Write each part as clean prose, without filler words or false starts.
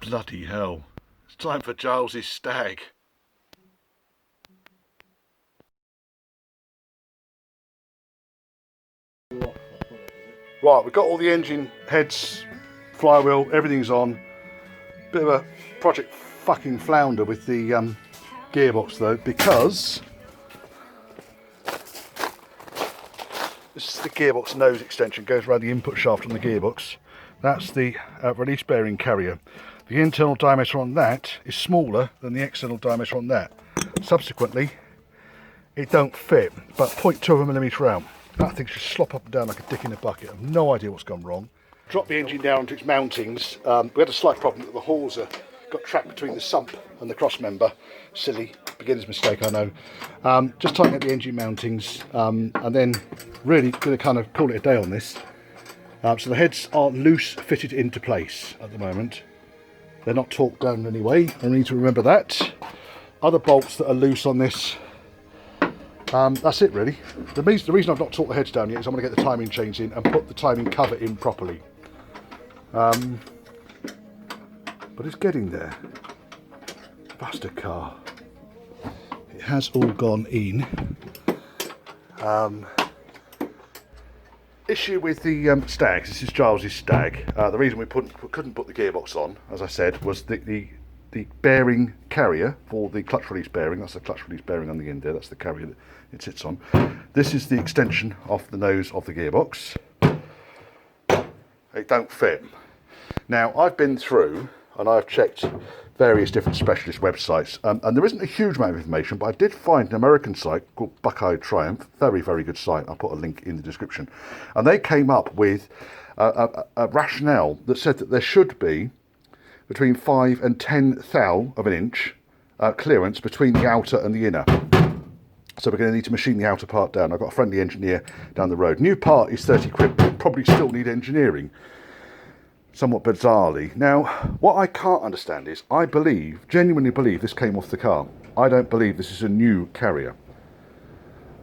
Bloody hell. It's time for Giles' Stag. Right, we've got all the engine heads, flywheel, everything's on. Bit of a project fucking flounder with the gearbox though, because this is the gearbox nose extension, goes around the input shaft on the gearbox. That's the release bearing carrier. The internal diameter on that is smaller than the external diameter on that. Subsequently, it don't fit, but 0.2 of a millimetre out. That thing should slop up and down like a dick in a bucket. I've no idea what's gone wrong. Dropped the engine down onto its mountings. We had a slight problem that the hawser got trapped between the sump and the cross member. Silly, beginner's mistake, I know. Just tightening up the engine mountings, and then really going to kind of call it a day on this. So the heads are loose fitted into place at the moment. They're not torqued down in any way. I need to remember that. Other bolts that are loose on this. That's it really. The reason I've not torqued the heads down yet is I'm going to get the timing chains in and put the timing cover in properly. But it's getting there. Bastard car. It has all gone in. Issue with the Stags. This is Giles' Stag. The reason we couldn't put the gearbox on, as I said, was the bearing carrier for the clutch release bearing. That's the clutch release bearing on the end there. That's the carrier that it sits on. This is the extension of the nose of the gearbox. It don't fit. Now I've been through and I've checked various different specialist websites, and there isn't a huge amount of information, but I did find an American site called Buckeye Triumph. Very, very good site. I'll put a link in the description. And they came up with a rationale that said that there should be between 5 and 10 thou of an inch clearance between the outer and the inner. So we're going to need to machine the outer part down. I've got a friendly engineer down the road. New part is 30 quid, but probably still need engineering. Somewhat bizarrely. Now, what I can't understand is, I genuinely believe this came off the car. I don't believe this is a new carrier.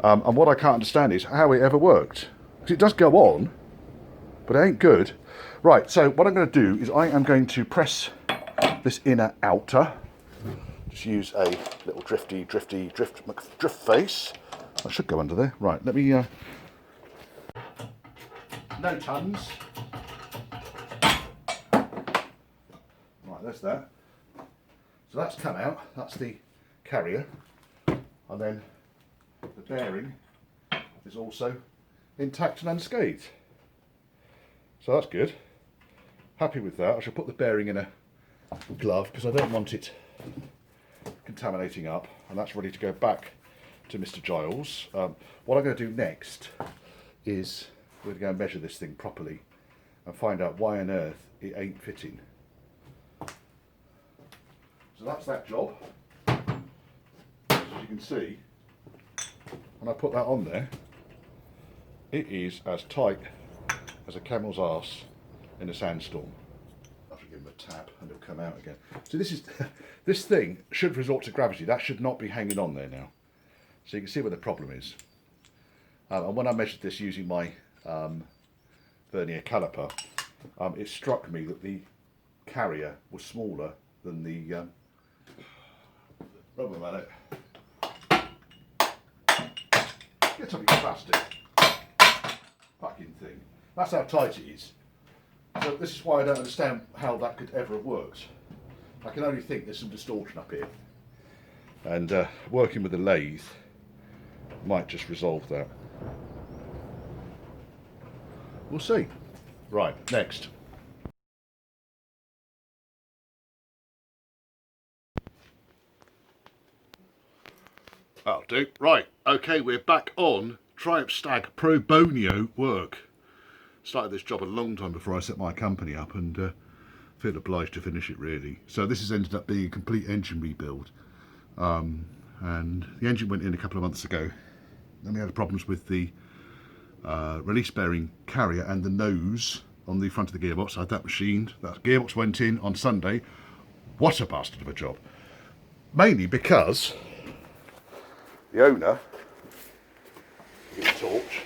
And what I can't understand is how it ever worked. Because it does go on, but it ain't good. Right, so what I'm going to do is I am going to press this inner outer. Just use a little drift face. That should go under there. Right, let me... No tons. Right, there's that. So that's come out. That's the carrier. And then the bearing is also intact and unscathed. So that's good. Happy with that. I shall put the bearing in a glove because I don't want it contaminating up, and that's ready to go back to Mr. Giles. What I'm going to do next is we're going to go and measure this thing properly and find out why on earth it ain't fitting. So that's that job. As you can see, when I put that on there, it is as tight as a camel's arse in a sandstorm. I should give him a tap and it'll come out again. So this thing should resort to gravity. That should not be hanging on there now. So you can see where the problem is. And when I measured this using my vernier caliper, it struck me that the carrier was smaller than the rubber mallet. Get up, you bastard. Fucking thing. That's how tight it is. So this is why I don't understand how that could ever have worked. I can only think there's some distortion up here. And working with a lathe might just resolve that. We'll see. Right, next. That'll do. Right, okay, we're back on Triumph Stag Pro Bono work. Started this job a long time before I set my company up, and feel obliged to finish it really. So this has ended up being a complete engine rebuild. And the engine went in a couple of months ago. Then we had problems with the release bearing carrier and the nose on the front of the gearbox. I had that machined. That gearbox went in on Sunday. What a bastard of a job. Mainly because the owner, give it a torch,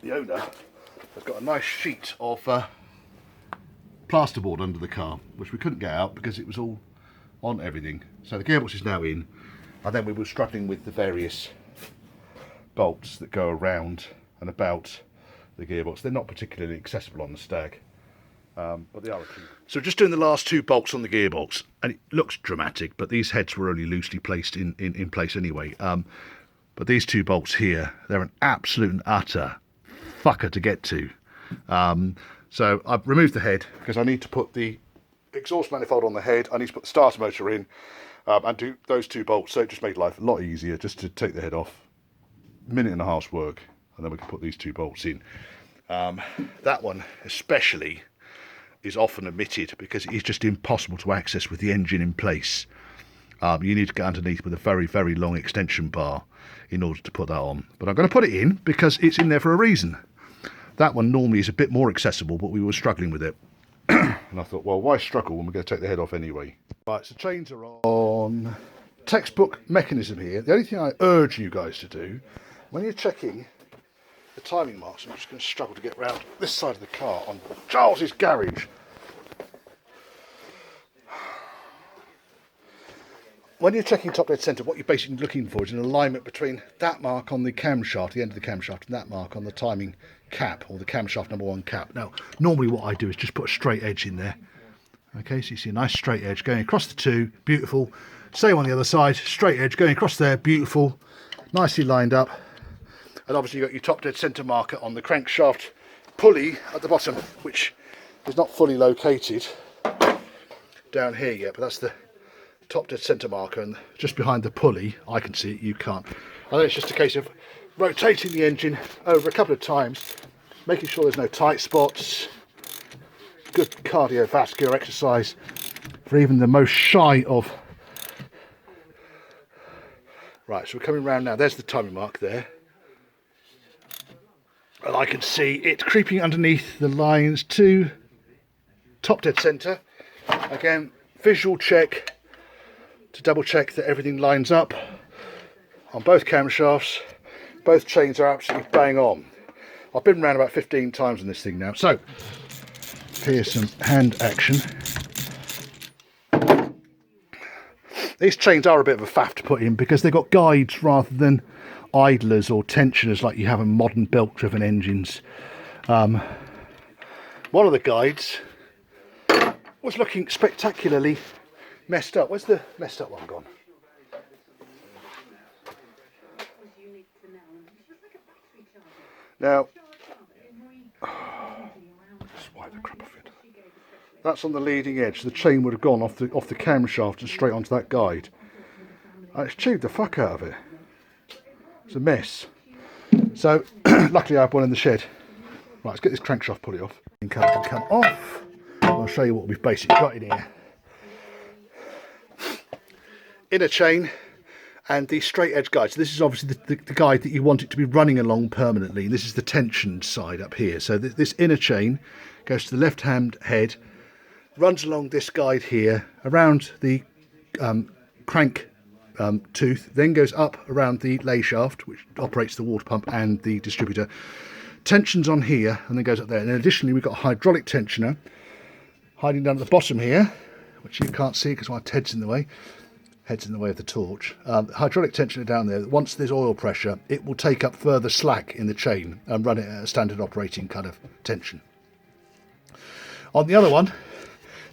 the owner has got a nice sheet of plasterboard under the car, which we couldn't get out because it was all on everything. So the gearbox is now in, and then we were struggling with the various bolts that go around and about the gearbox. They're not particularly accessible on the Stag, but they are. So just doing the last two bolts on the gearbox, and it looks dramatic, but these heads were only loosely placed in place anyway. But these two bolts here, they're an absolute and utter fucker to get to. So I've removed the head because I need to put the exhaust manifold on the head. I need to put the starter motor in and do those two bolts. So it just made life a lot easier just to take the head off. Minute and a half's work, and then we can put these two bolts in. That one especially is often omitted because it's just impossible to access with the engine in place. You need to get underneath with a very, very long extension bar in order to put that on. But I'm going to put it in because it's in there for a reason. That one normally is a bit more accessible, but we were struggling with it. And I thought, well, why struggle when we're going to take the head off anyway? Right, so chains are on. Textbook mechanism here. The only thing I urge you guys to do, when you're checking the timing marks, I'm just going to struggle to get round this side of the car on Giles's garage. When you're checking top dead centre, what you're basically looking for is an alignment between that mark on the camshaft, the end of the camshaft, and that mark on the timing cap, or the camshaft number 1 cap. Now, normally what I do is just put a straight edge in there. Okay, so you see a nice straight edge going across the two, beautiful. Same on the other side, straight edge going across there, beautiful, nicely lined up. And obviously you've got your top dead centre marker on the crankshaft pulley at the bottom, which is not fully located down here yet, but that's the top dead centre marker, and just behind the pulley, I can see it, you can't. And then it's just a case of rotating the engine over a couple of times, making sure there's no tight spots. Good cardiovascular exercise for even the most shy of. Right, so we're coming round now. There's the timing mark there. And I can see it creeping underneath the lines to top dead centre. Again, visual check to double check that everything lines up on both camshafts. Both chains are absolutely bang on. I've been around about 15 times on this thing now. So here's some hand action. These chains are a bit of a faff to put in because they've got guides rather than idlers or tensioners like you have in modern belt driven engines. One of the guides was looking spectacularly messed up. Where's the messed up one gone? Now, just wipe the crap off it. That's on the leading edge. The chain would have gone off the camshaft and straight onto that guide. And it's chewed the fuck out of it. It's a mess. So, luckily I have one in the shed. Right, let's get this crankshaft pulley off. It can come off. I'll show you what we've basically got in here. Inner chain and the straight edge guide. So this is obviously the guide that you want it to be running along permanently. This is the tensioned side up here. So this inner chain goes to the left hand head, runs along this guide here, around the crank tooth, then goes up around the lay shaft, which operates the water pump and the distributor. Tensions on here and then goes up there. And then additionally, we've got a hydraulic tensioner hiding down at the bottom here, which you can't see because my head's in the way. Head's in the way of the torch. Hydraulic tensioner down there. Once there's oil pressure, it will take up further slack in the chain and run it at a standard operating kind of tension. On the other one,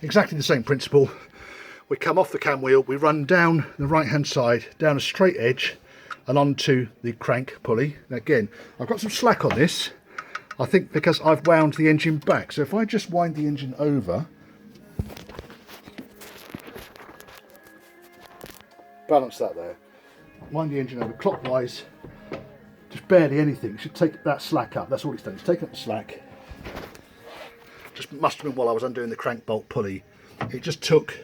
exactly the same principle. We come off the cam wheel, we run down the right hand side, down a straight edge and onto the crank pulley. Now again, I've got some slack on this, I think because I've wound the engine back. So if I just wind the engine over, balance that there, wind the engine over clockwise, just barely anything. It should take that slack up. That's all it's done. It's taken up the slack. Just must have been while I was undoing the crank bolt pulley. It just took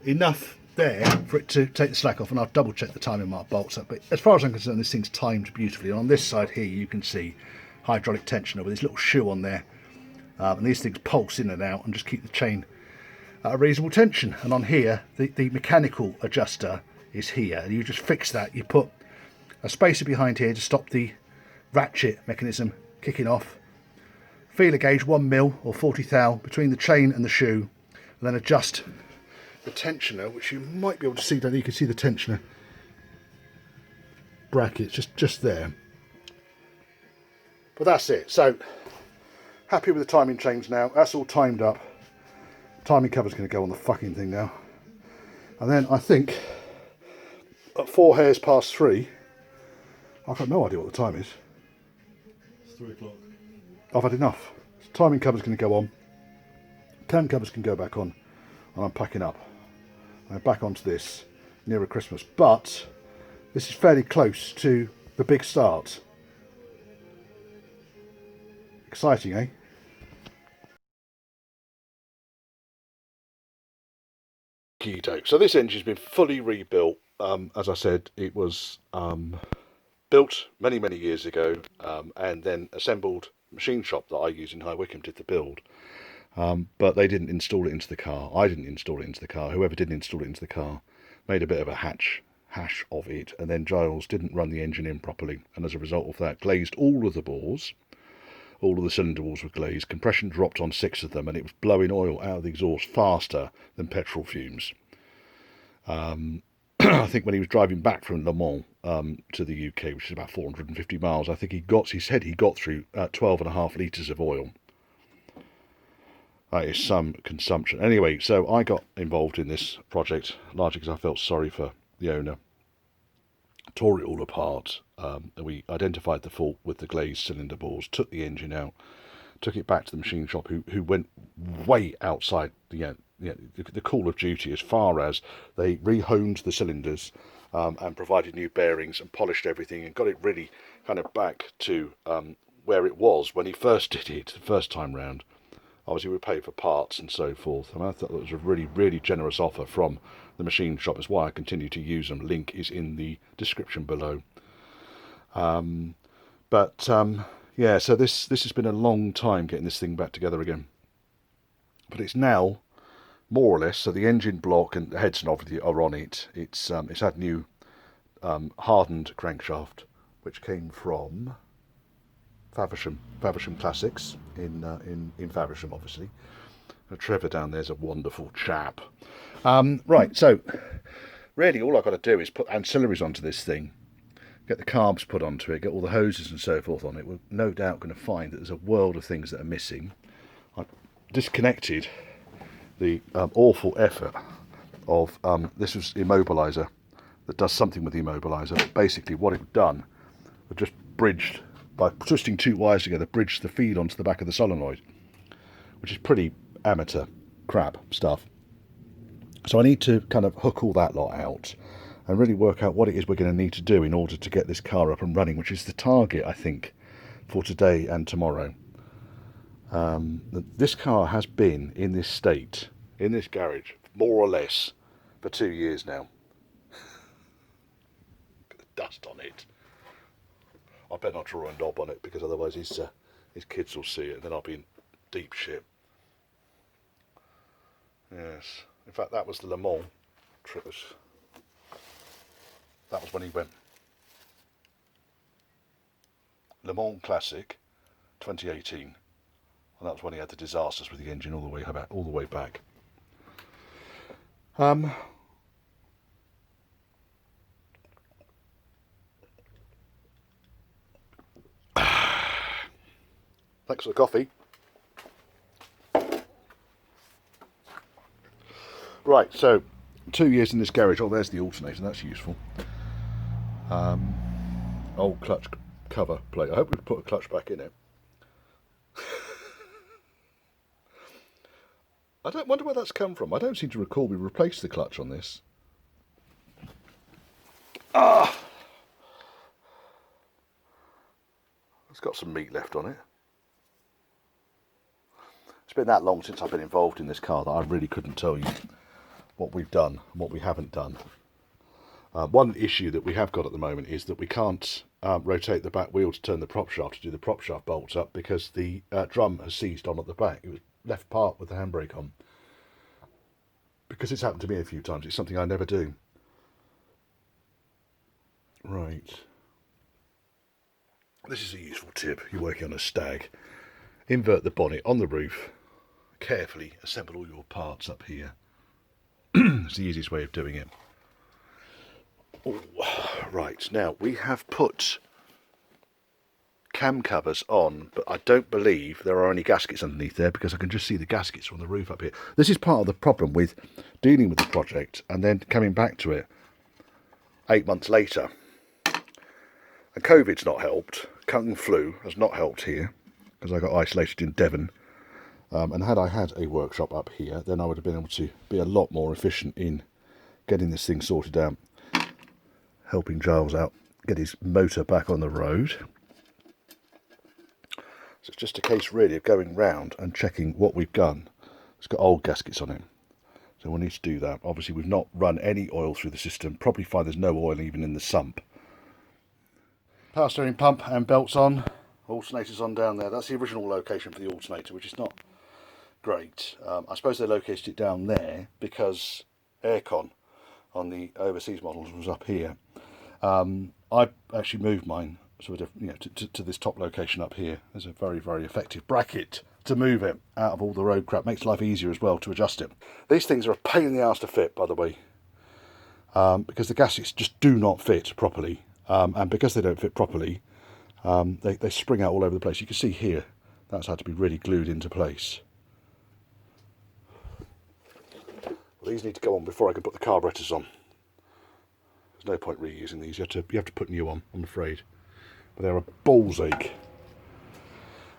enough there for it to take the slack off, and I've double checked the timing mark bolts up. But as far as I'm concerned, this thing's timed beautifully. And on this side here, you can see hydraulic tensioner with this little shoe on there, and these things pulse in and out and just keep the chain at a reasonable tension. And on here, the mechanical adjuster is here, and you just fix that. You put a spacer behind here to stop the ratchet mechanism kicking off. feeler gauge 1 mil or 40 thou between the chain and the shoe, and then adjust the tensioner, which you might be able to see down there. You can see the tensioner brackets just there. But that's it. So happy with the timing chains now. That's all timed up. Timing cover's going to go on the fucking thing now. And then I think at 4 hairs past 3, I've got no idea what the time is. It's 3 o'clock. I've had enough. So timing cover's going to go on. Cam covers can go back on. And I'm packing up. I'm back onto this nearer Christmas. But this is fairly close to the big start. Exciting, eh? Keto. So this engine's been fully rebuilt. As I said, it was built many years ago, and then assembled. Machine shop that I use in High Wycombe did the build, but they didn't install it into the car. I didn't install it into the car. Whoever did install it into the car made a bit of a hash of it, and then Giles didn't run the engine in properly, and as a result of that, glazed all of the bores. All of the cylinder walls were glazed. Compression dropped on 6 of them, and it was blowing oil out of the exhaust faster than petrol fumes. I think when he was driving back from Le Mans to the UK, which is about 450 miles, I think he said he got through 12.5 litres of oil. That is some consumption. Anyway, so I got involved in this project largely because I felt sorry for the owner. Tore it all apart. We identified the fault with the glazed cylinder bores, took the engine out, took it back to the machine shop, who went way outside the call of duty, as far as they rehoned the cylinders and provided new bearings and polished everything and got it really kind of back to where it was when he first did it the first time round. Obviously we paid for parts and so forth, and I thought that was a really generous offer from the machine shop. That's why I continue to use them. Link is in the description below. Yeah, so this has been a long time getting this thing back together again, but it's now more or less. So the engine block and the heads and obviously are on it. It's had new hardened crankshaft, which came from Faversham Classics in Faversham, obviously. Trevor down there's a wonderful chap. Right, so really all I've got to do is put ancillaries onto this thing, get the carbs put onto it, get all the hoses and so forth on it. We're no doubt going to find that there's a world of things that are missing. I disconnected the awful effort of this was immobiliser that does something with the immobiliser. But basically what it done was just bridged, by twisting 2 wires together, bridged the feed onto the back of the solenoid, which is pretty amateur crap stuff. So I need to kind of hook all that lot out and really work out what it is we're going to need to do in order to get this car up and running, which is the target, I think, for today and tomorrow. This car has been in this state, in this garage, more or less, for 2 years now. Bit of dust on it. I better not draw a knob on it, because otherwise his kids will see it and then I'll be in deep shit. Yes, in fact that was the Le Mans trip. That was when he went. Le Mans Classic 2018. And that was when he had the disasters with the engine all the way back. Thanks for the coffee. Right, so 2 years in this garage. Oh, there's the alternator. That's useful. Old clutch cover plate. I hope we've put a clutch back in it. I don't wonder where that's come from. I don't seem to recall we replaced the clutch on this. It's got some meat left on it. It's been that long since I've been involved in this car that I really couldn't tell you what we've done and what we haven't done. One issue that we have got at the moment is that we can't rotate the back wheel to turn the prop shaft, to do the prop shaft bolts up, because the drum has seized on at the back. It was left part with the handbrake on. Because it's happened to me a few times, it's something I never do. Right. This is a useful tip if you're working on a Stag. invert the bonnet on the roof, carefully assemble all your parts up here. It's the easiest way of doing it. Oh, right, now we have put cam covers on, but I don't believe there are any gaskets underneath there because I can just see the gaskets on the roof up here. This is part of the problem with dealing with the project and then coming back to it 8 months later. And COVID's not helped. Kung flu has not helped here because I got isolated in Devon. And had I had a workshop up here, then I would have been able to be a lot more efficient in getting this thing sorted out, helping Giles out, get his motor back on the road. So it's just a case really of going round and checking what we've done. It's got old gaskets on it, so we'll need to do that. Obviously we've not run any oil through the system, probably find there's no oil even in the sump. Power steering pump and belts on, alternators on down there. That's the original location for the alternator, which is not great. I suppose they located it down there because aircon on the overseas models was up here. I actually moved mine sort of, to this top location up here. There's a very, very effective bracket to move it out of all the road crap. Makes life easier as well to adjust it. These things are a pain in the arse to fit, by the way, because the gaskets just do not fit properly, and because they don't fit properly, they spring out all over the place. You can see here that's had to be really glued into place. Well, these need to go on before I can put the carburetors on. There's no point reusing these. You have to put new on, I'm afraid. But they're a ball's ache.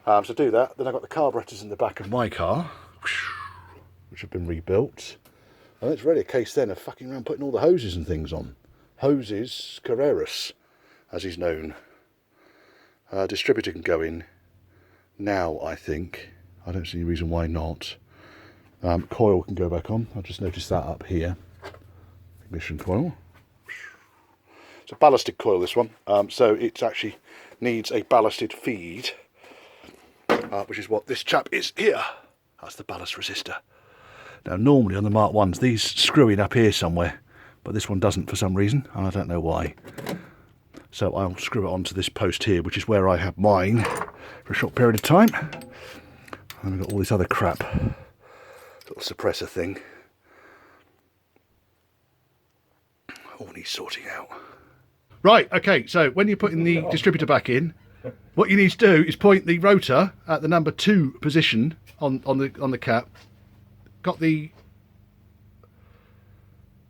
To do that, then I've got the carburetors in the back of my car, which have been rebuilt. And it's really a case then of fucking around putting all the hoses and things on. Hoses Carreras, as he's known. Distributor can go in now, I think. I don't see any reason why not. Coil can go back on. I've just noticed that up here. Ignition coil. It's a ballasted coil, this one. So it actually needs a ballasted feed, which is what this chap is here. That's the ballast resistor. Now, normally on the Mark 1s, these screw in up here somewhere, but this one doesn't for some reason, and I don't know why. So I'll screw it onto this post here, which is where I have mine for a short period of time. And we've got all this other crap. Little suppressor thing. All needs sorting out. Right, okay, so when you're putting the distributor back in, what you need to do is point the rotor at the number 2 position on the cap. Got the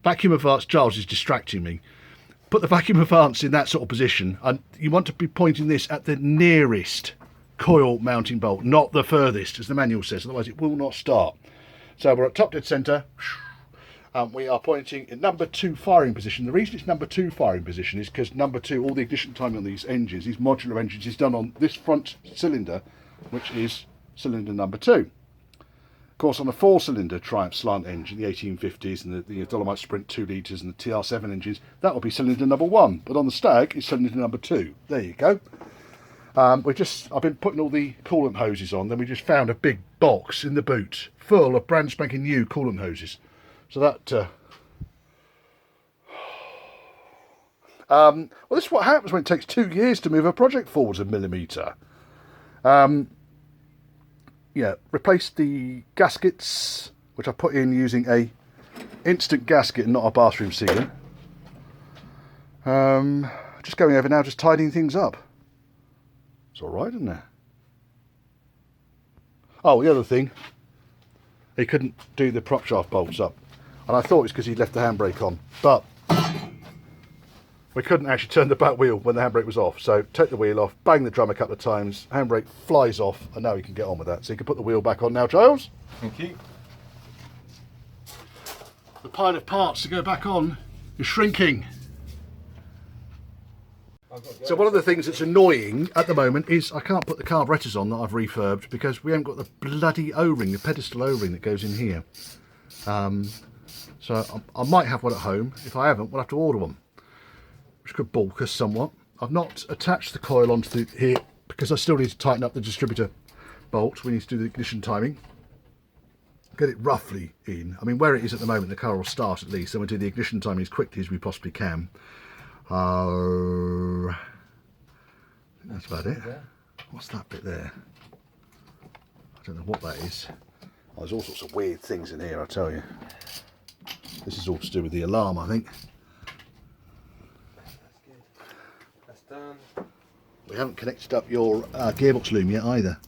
vacuum advance. Giles is distracting me. Put the vacuum advance in that sort of position, and you want to be pointing this at the nearest coil mounting bolt, not the furthest, as the manual says, otherwise it will not start. So we're at top dead centre. We are pointing in number 2 firing position. The reason it's number 2 firing position is because number 2, all the ignition timing on these engines, these modular engines, is done on this front cylinder, which is cylinder number 2. Of course, on a 4-cylinder Triumph slant engine, the 1850s and the Dolomite Sprint 2 litres and the TR7 engines, that will be cylinder number 1. But on the Stag, it's cylinder number 2. There you go. I've been putting all the coolant hoses on. Then we just found a big box in the boot full of brand spanking new coolant hoses. So that, well, this is what happens when it takes 2 years to move a project forwards a millimetre. Yeah, replaced the gaskets, which I put in using a instant gasket and not a bathroom sealer. Just going over now, just tidying things up. It's all right, isn't it? Oh, the other thing, he couldn't do the prop shaft bolts up. And I thought it's because he'd left the handbrake on, but we couldn't actually turn the back wheel when the handbrake was off. So take the wheel off, bang the drum a couple of times, handbrake flies off, and now he can get on with that. So you can put the wheel back on now, Giles. Thank you. The pile of parts to go back on is shrinking. So one of the things that's annoying at the moment is I can't put the carburetors on that I've refurbed because we haven't got the bloody O-ring, the pedestal O-ring that goes in here. So I might have one at home. If I haven't, we'll have to order one, which could balk us somewhat. I've not attached the coil onto here because I still need to tighten up the distributor bolt. We need to do the ignition timing. Get it roughly in. I mean, where it is at the moment, the car will start at least. Then we'll do the ignition timing as quickly as we possibly can. That's about it. What's that bit there? don't know what that is. Oh, there's all sorts of weird things in here, I tell you. This is all to do with the alarm, I think. That's good. That's done. We haven't connected up your gearbox loom yet either.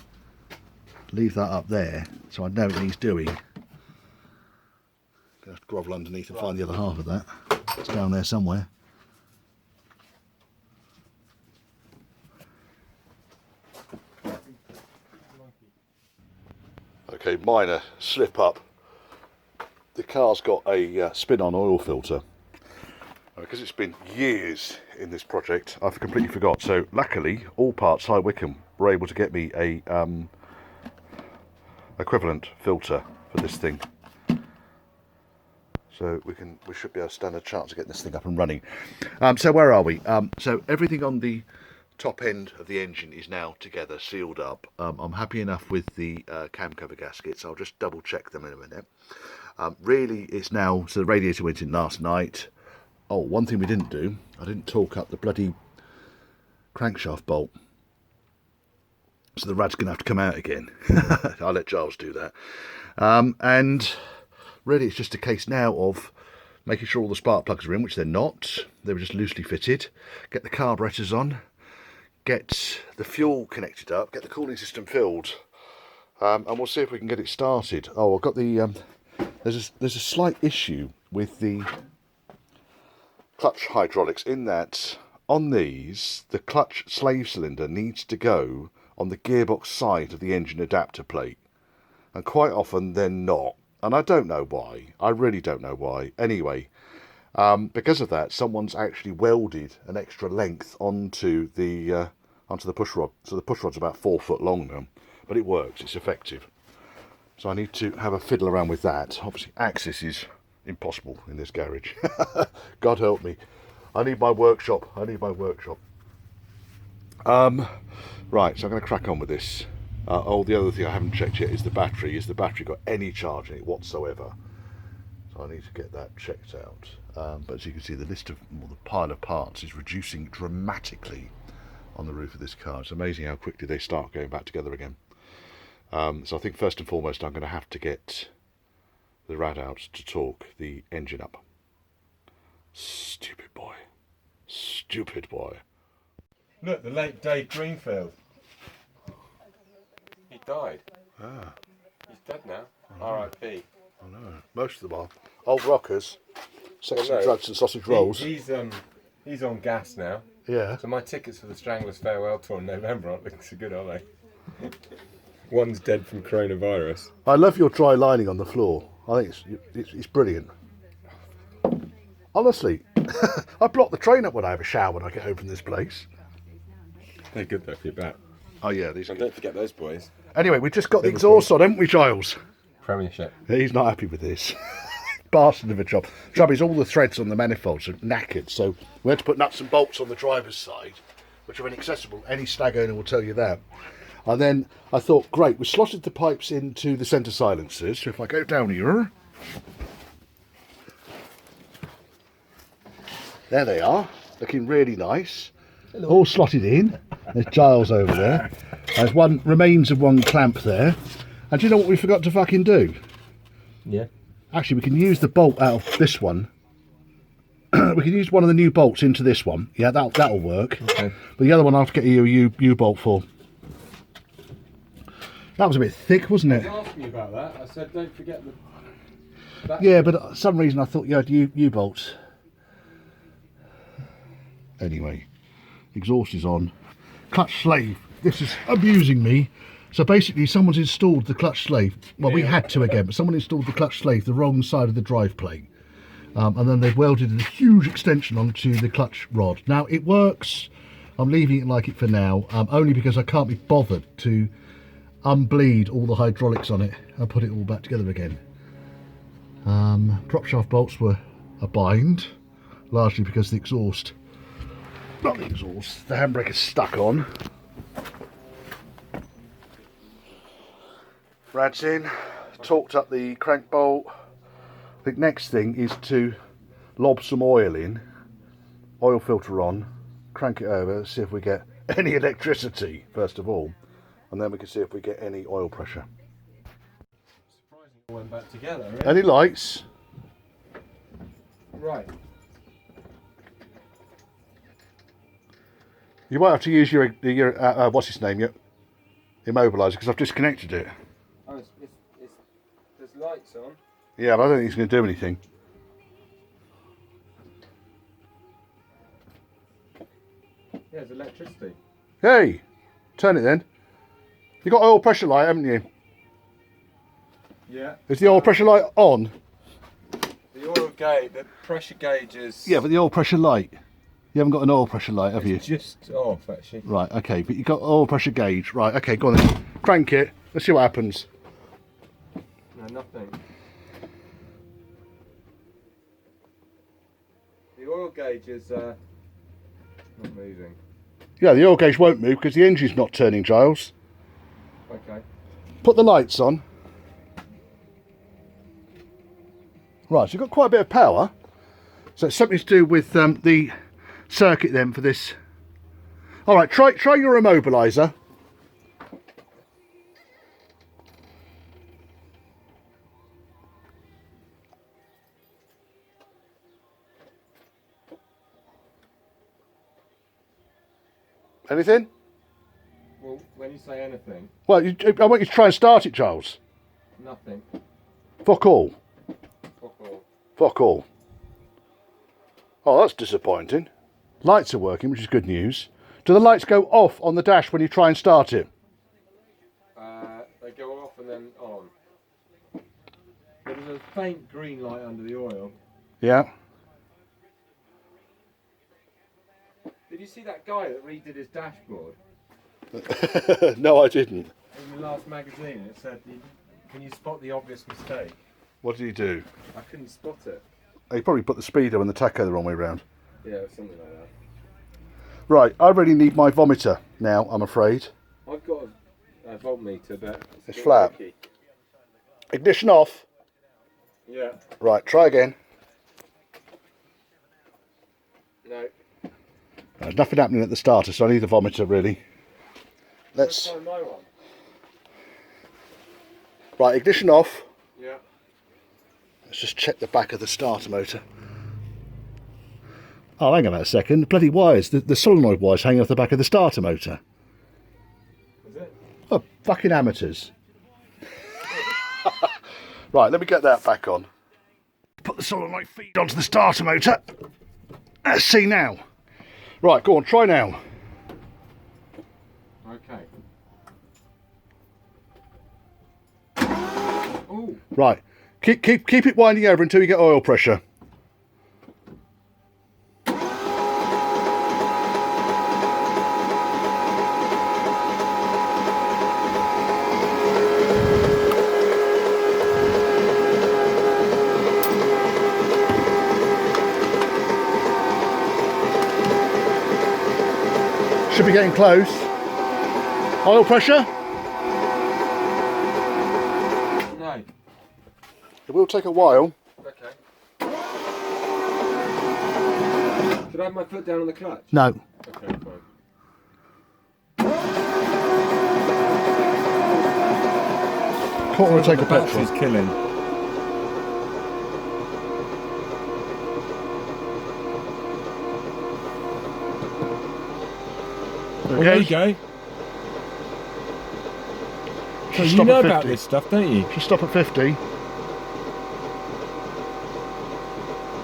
Leave that up there so I know it needs doing. Gonna have to grovel underneath and find the other half of that. It's down there somewhere. Okay, minor slip up. The car's got a spin-on oil filter. Because it's been years in this project, I've completely forgot. So luckily, All Parts High Wycombe were able to get me a equivalent filter for this thing. So we should be able to stand a chance of getting this thing up and running. So where are we? So everything on the top end of the engine is now together, sealed up. I'm happy enough with the cam cover gaskets. I'll just double check them in a minute. Really, it's now, so the radiator went in last night. Oh, one thing we didn't do, I didn't torque up the bloody crankshaft bolt. So the rad's going to have to come out again. I'll let Giles do that. And really it's just a case now of making sure all the spark plugs are in, which they're not. They were just loosely fitted. Get the carburetors on. Get the fuel connected up. Get the cooling system filled. And we'll see if we can get it started. Oh, I've got the... there's a slight issue with the clutch hydraulics in that on these, the clutch slave cylinder needs to go on the gearbox side of the engine adapter plate, and quite often they're not, and I don't know why. I really don't know why. Anyway, because of that, someone's actually welded an extra length onto the push rod. So the push rod's about 4 foot long now, but it works. It's effective. So I need to have a fiddle around with that. Obviously, access is impossible in this garage. God help me. I need my workshop. Right, so I'm going to crack on with this. The other thing I haven't checked yet is the battery. Is the battery got any charge in it whatsoever? So I need to get that checked out. But as you can see, the pile of parts is reducing dramatically on the roof of this car. It's amazing how quickly they start going back together again. So I think first and foremost I'm going to have to get the rad out to torque the engine up. Stupid boy. Look, the late Dave Greenfield. He died. Ah, He's dead now. R.I.P. I know. Most of them are old rockers, sexy Well, no, drugs and sausage rolls. He's on gas now. Yeah. So my tickets for the Stranglers Farewell Tour in November aren't looking so good, are they? One's dead from coronavirus. I love your dry lining on the floor. I think it's brilliant. Honestly, I block the train up when I have a shower when I get home from this place. They're good though for your back. Oh yeah, these are And good. don't forget those boys. Anyway, we just got the exhaust on, haven't we, Giles? Premiership. He's not happy with this. Bastard of a job. Trouble is, all the threads on the manifolds are knackered, so we had to put nuts and bolts on the driver's side, which are inaccessible. Any Stag owner will tell you that. And then I thought, great, we slotted the pipes into the centre silencers. So if I go down here, there they are, looking really nice. Hello. All slotted in. There's Giles over there. There's remains of one clamp there. And do you know what we forgot to fucking do? Yeah. Actually, we can use the bolt out of this one. We can use one of the new bolts into this one. Yeah, that'll work. Okay. But the other one I'll have to get you a U-bolt for. That was a bit thick, wasn't it? I was asking you about that. I said, don't forget the... Yeah, but for some reason I thought you had U-bolts. Anyway, exhaust is on. Clutch slave. This is amusing me. So basically someone's installed the clutch slave. Well, we had to again, but someone installed the clutch slave the wrong side of the drive plate. And then they've welded a huge extension onto the clutch rod. Now, it works. I'm leaving it like it for now, only because I can't be bothered to unbleed all the hydraulics on it and put it all back together again. Prop shaft bolts were a bind, largely because the exhaust, not the exhaust, the handbrake is stuck on. Rad's in, torqued up the crank bolt. I think next thing is to lob some oil in, oil filter on, crank it over, see if we get any electricity first of all, and then we can see if we get any oil pressure. Went back together, right? Any lights? Right. You might have to use your what's its name, your immobiliser, because I've disconnected it. Oh, there's lights on. Yeah, but I don't think it's going to do anything. Yeah, there's electricity. Hey, turn it then. You got oil pressure light, haven't you? Yeah. Is the oil pressure light on? The oil gauge, the pressure gauge is... Yeah, but the oil pressure light. You haven't got an oil pressure light, have you? It's just off, actually. Right, okay, but you got oil pressure gauge. Right, okay, go on then. Crank it. Let's see what happens. No, nothing. The oil gauge is not moving. Yeah, the oil gauge won't move because the engine's not turning, Giles. Okay. Put the lights on. Right, so you've got quite a bit of power. So it's something to do with the circuit then for this. All right, try your immobiliser. Anything? Well, when you say anything, Well, I want you to try and start it, Giles. nothing. Fuck all. Fuck all. Fuck all. Oh, that's disappointing. Lights are working, which is good news. Do the lights go off on the dash when you try and start it? They go off and then on. There's a faint green light under the oil. Yeah. Did you see that guy that redid his dashboard? No, I didn't. In the last magazine, it said, can you spot the obvious mistake? What did he do? I couldn't spot it. He probably put the speedo and the tacho the wrong way round. Yeah, something like that. Right, I really need my vomiter now, I'm afraid. I've got a voltmeter, but It's a bit flat. tricky. Ignition off. Yeah. Right, try again. No. There's nothing happening at the starter, so I need the vomiter really. Let's Let's. try my one. Right, ignition off. Yeah. Let's just check the back of the starter motor. Oh, hang on a second. The bloody wires, the solenoid wires hanging off the back of the starter motor. Is it? Oh, fucking amateurs. Right, let me get that back on. Put the solenoid feed onto the starter motor. Let's see now. Right, go on, try now. Okay. Oh. Right, keep it winding over until you get oil pressure. Should be getting close. Oil pressure? No. It will take a while. Okay. Should I have my foot down on the clutch? No. Okay, fine. Quarter of a tank of petrol. Battery's killing. Well, there you go. So you Stop know at about 50. this stuff, don't you? If you stop at 50.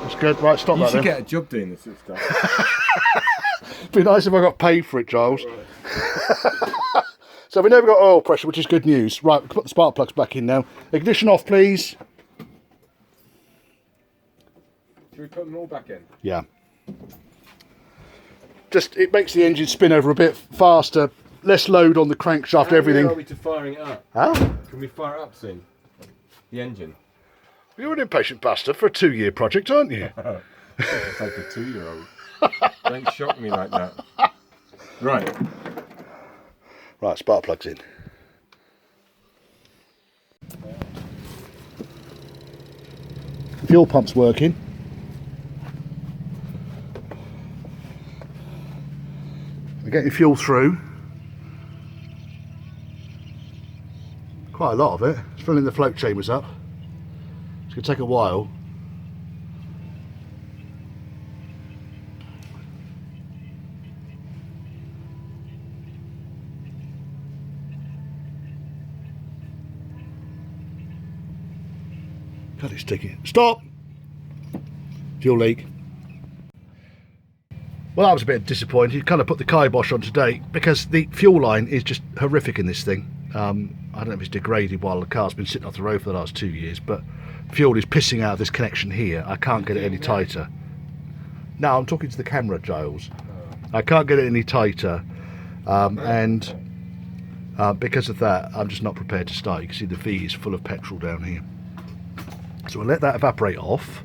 That's good. Right, stop You that should then. get a job doing this sort of stuff. It'd be nice if I got paid for it, Giles. Right. So we know we've got oil pressure, which is good news. Right, we can put the spark plugs back in now. Ignition off, please. Should we put them all back in? Yeah. Just, it makes the engine spin over a bit faster, less load on the crankshaft, everything. How are we to firing it up? Huh? Can we fire it up soon? The engine. You're an impatient bastard for a 2-year project, aren't you? It's like a 2-year-old. Don't shock me like that. Right. Right, spark plugs in. Fuel pump's working. We're getting fuel through. Quite a lot of it. It's filling the float chambers up. going to take a while. God, it's taking. Stop! Fuel leak. Well, I was a bit disappointed. Kind of put the kibosh on today because the fuel line is just horrific in this thing. I don't know if it's degraded while the car's been sitting off the road for the last 2 years, but fuel is pissing out of this connection here. I can't get it any tighter. No, I'm talking to the camera, Giles. I can't get it any tighter, and because of that, I'm just not prepared to start. You can see the V is full of petrol down here. So we'll let that evaporate off.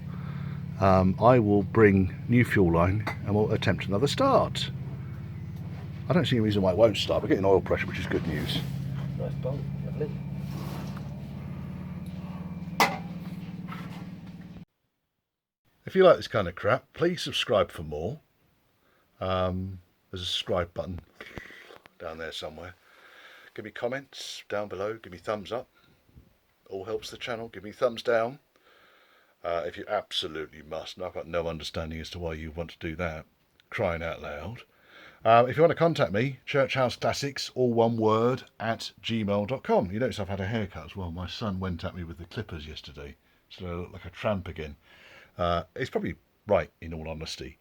I will bring new fuel line and we'll attempt another start. I don't see any reason why it won't start. We're getting oil pressure, which is good news. Nice bolt, lovely. If you like this kind of crap, please subscribe for more. There's a subscribe button down there somewhere. Give me comments down below. Give me thumbs up. All helps the channel. Give me thumbs down. If you absolutely must, and I've got no understanding as to why you want to do that, crying out loud. If you want to contact me, churchhouseclassics, all one word, @gmail.com. You notice I've had a haircut as well. My son went at me with the clippers yesterday, so I look like a tramp again. It's probably right, in all honesty.